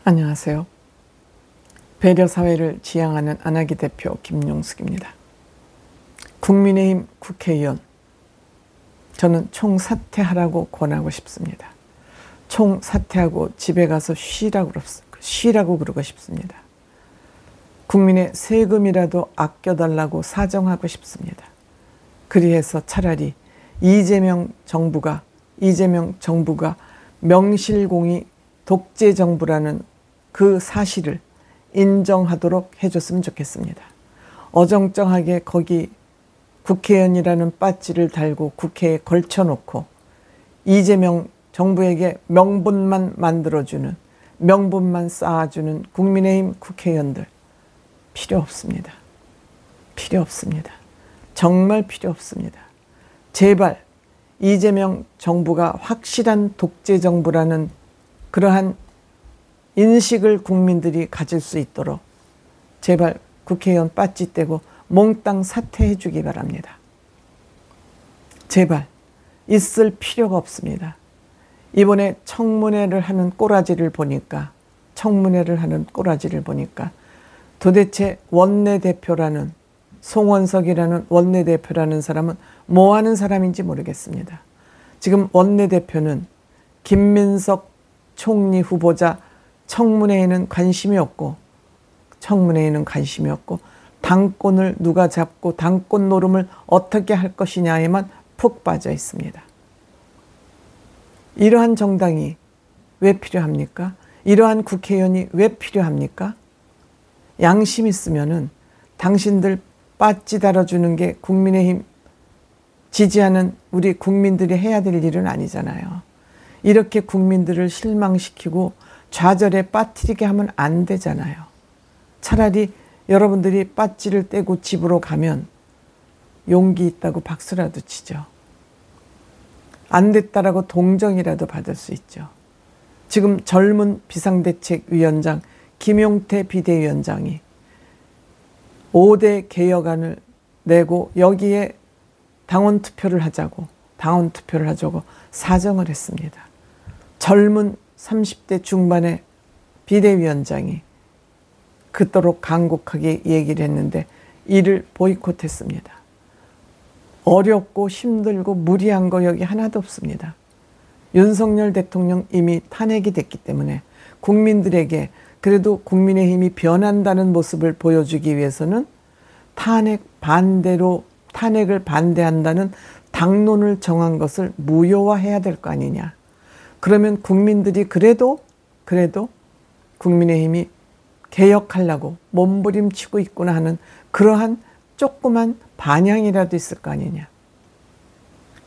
안녕하세요. 배려사회를 지향하는 안하기 대표 김용숙입니다. 국민의힘 국회의원, 저는 총사퇴하라고 권하고 싶습니다. 총사퇴하고 집에 가서 쉬라고 그러고 싶습니다. 국민의 세금이라도 아껴달라고 사정하고 싶습니다. 그리해서 차라리 이재명 정부가 명실공히 독재 정부라는 그 사실을 인정하도록 해줬으면 좋겠습니다. 어정쩡하게 거기 국회의원이라는 배지를 달고 국회에 걸쳐놓고 이재명 정부에게 명분만 만들어주는, 명분만 쌓아주는 국민의힘 국회의원들 필요 없습니다. 필요 없습니다. 정말 필요 없습니다. 제발 이재명 정부가 확실한 독재 정부라는 그러한 인식을 국민들이 가질 수 있도록 제발 국회의원 배지 떼고 몽땅 사퇴해 주기 바랍니다. 제발. 있을 필요가 없습니다. 이번에 청문회를 하는 꼬라지를 보니까 도대체 원내대표라는 송원석이라는 원내대표라는 사람은 뭐 하는 사람인지 모르겠습니다. 지금 원내대표는 김민석 총리 후보자 청문회에는 관심이 없고 당권을 누가 잡고 당권 노름을 어떻게 할 것이냐에만 푹 빠져 있습니다. 이러한 정당이 왜 필요합니까? 이러한 국회의원이 왜 필요합니까? 양심 있으면은 당신들 배지 달아주는 게 국민의힘 지지하는 우리 국민들이 해야 될 일은 아니잖아요. 이렇게 국민들을 실망시키고 좌절에 빠뜨리게 하면 안 되잖아요. 차라리 여러분들이 배지를 떼고 집으로 가면 용기 있다고 박수라도 치죠. 안 됐다라고 동정이라도 받을 수 있죠. 지금 젊은 비상대책위원장 김용태 비대위원장이 5대 개혁안을 내고 여기에 당원 투표를 하자고 사정을 했습니다. 젊은 30대 중반의 비대위원장이 그토록 간곡하게 얘기를 했는데 이를 보이콧했습니다. 어렵고 힘들고 무리한 거 여기 하나도 없습니다. 윤석열 대통령 이미 탄핵이 됐기 때문에 국민들에게 그래도 국민의힘이 변한다는 모습을 보여주기 위해서는 탄핵을 반대한다는 당론을 정한 것을 무효화해야 될 거 아니냐. 그러면 국민들이 그래도 국민의힘이 개혁하려고 몸부림치고 있구나 하는 그러한 조그만 반향이라도 있을 거 아니냐.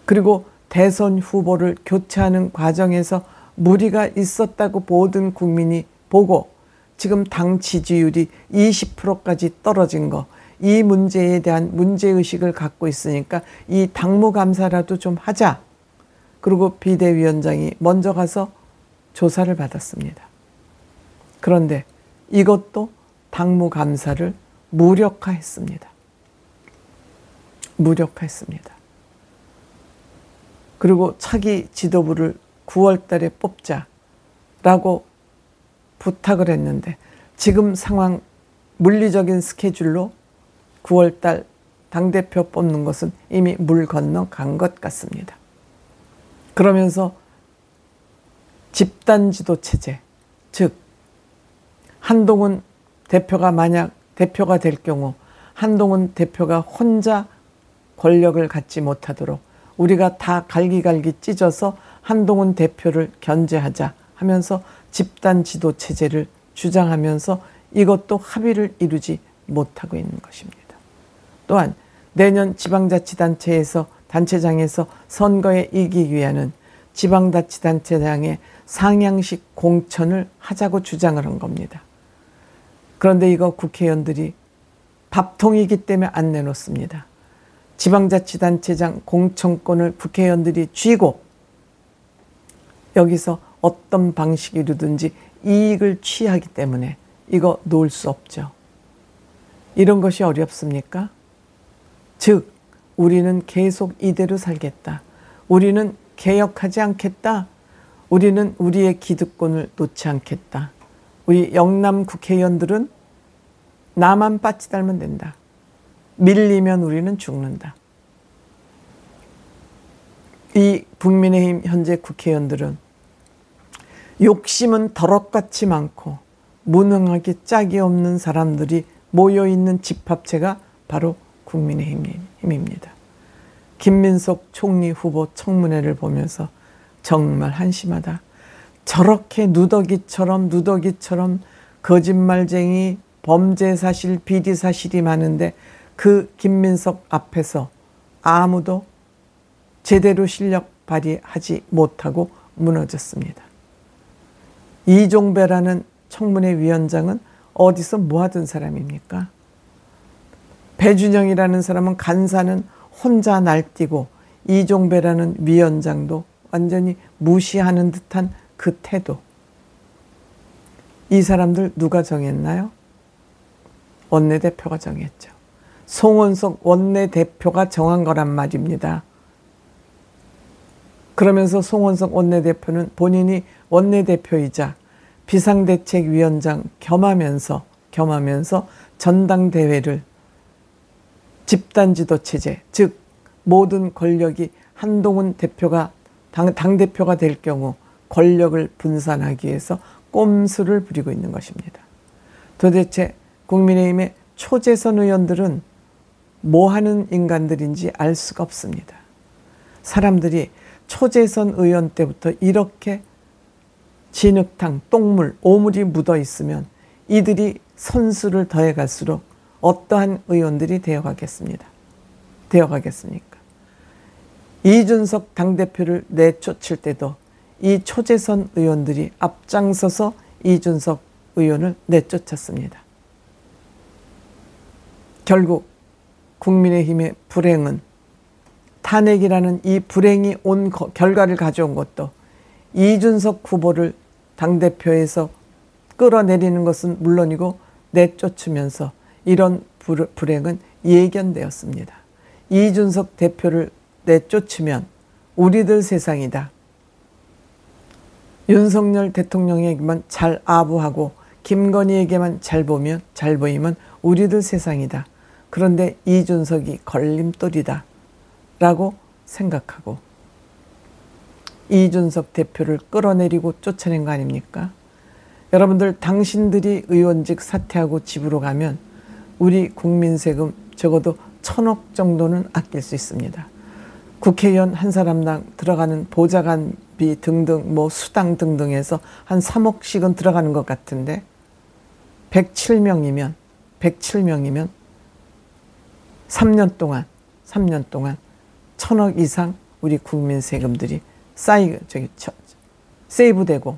그리고 대선 후보를 교체하는 과정에서 무리가 있었다고 모든 국민이 보고 지금 당 지지율이 20%까지 떨어진 거, 이 문제에 대한 문제의식을 갖고 있으니까 이 당무감사라도 좀 하자. 그리고 비대위원장이 먼저 가서 조사를 받았습니다. 그런데 이것도 당무감사를 무력화했습니다. 그리고 차기 지도부를 9월 달에 뽑자라고 부탁을 했는데 지금 상황 물리적인 스케줄로 9월 달 당대표 뽑는 것은 이미 물 건너간 것 같습니다. 그러면서 집단지도체제, 즉 한동훈 대표가 만약 대표가 될 경우 한동훈 대표가 혼자 권력을 갖지 못하도록 우리가 다 갈기갈기 찢어서 한동훈 대표를 견제하자 하면서 집단지도체제를 주장하면서 이것도 합의를 이루지 못하고 있는 것입니다. 또한 내년 지방자치단체장에서 선거에 이기기 위한 지방자치단체장의 상향식 공천을 하자고 주장을 한 겁니다. 그런데 이거 국회의원들이 밥통이기 때문에 안 내놓습니다. 지방자치단체장 공천권을 국회의원들이 쥐고 여기서 어떤 방식이든지 이익을 취하기 때문에 이거 놓을 수 없죠. 이런 것이 어렵습니까? 즉 우리는 계속 이대로 살겠다. 우리는 개혁하지 않겠다. 우리는 우리의 기득권을 놓지 않겠다. 우리 영남 국회의원들은 나만 빠치 달면 된다. 밀리면 우리는 죽는다. 이 국민의힘 현재 국회의원들은 욕심은 더럭같이 많고 무능하게 짝이 없는 사람들이 모여있는 집합체가 바로 국민의힘입니다. 김민석 총리 후보 청문회를 보면서 정말 한심하다. 저렇게 누더기처럼 거짓말쟁이, 범죄사실, 비리사실이 많은데 그 김민석 앞에서 아무도 제대로 실력 발휘하지 못하고 무너졌습니다. 이종배라는 청문회 위원장은 어디서 뭐하던 사람입니까? 배준영이라는 사람은 간사는 혼자 날뛰고 이종배라는 위원장도 완전히 무시하는 듯한 그 태도. 이 사람들 누가 정했나요? 원내대표가 정했죠. 송원석 원내대표가 정한 거란 말입니다. 그러면서 송원석 원내대표는 본인이 원내대표이자 비상대책위원장 겸하면서 전당대회를 집단지도체제, 즉 모든 권력이 한동훈 대표가 당대표가 될 경우 권력을 분산하기 위해서 꼼수를 부리고 있는 것입니다. 도대체 국민의힘의 초재선 의원들은 뭐 하는 인간들인지 알 수가 없습니다. 사람들이 초재선 의원 때부터 이렇게 진흙탕, 똥물, 오물이 묻어 있으면 이들이 선수를 더해 갈수록 어떠한 의원들이 되어가겠습니까? 이준석 당대표를 내쫓을 때도 이 초재선 의원들이 앞장서서 이준석 의원을 내쫓았습니다. 결국 국민의힘의 불행은 탄핵이라는 이 불행이 온 결과를 가져온 것도 이준석 후보를 당대표에서 끌어내리는 것은 물론이고 내쫓으면서 이런 불행은 예견되었습니다. 이준석 대표를 내쫓으면 우리들 세상이다. 윤석열 대통령에게만 잘 아부하고 김건희에게만 잘 보이면 우리들 세상이다. 그런데 이준석이 걸림돌이다 라고 생각하고 이준석 대표를 끌어내리고 쫓아낸 거 아닙니까? 여러분들 당신들이 의원직 사퇴하고 집으로 가면 우리 국민 세금 적어도 1,000억 정도는 아낄 수 있습니다. 국회의원 한 사람당 들어가는 보좌관비 등등 뭐 수당 등등 해서 한 3억씩은 들어가는 것 같은데 107명이면 3년 동안 1,000억 이상 우리 국민 세금들이 세이브되고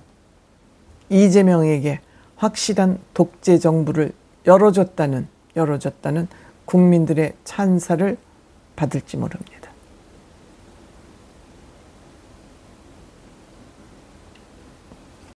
이재명에게 확실한 독재 정부를 열어줬다는 국민들의 찬사를 받을지 모릅니다.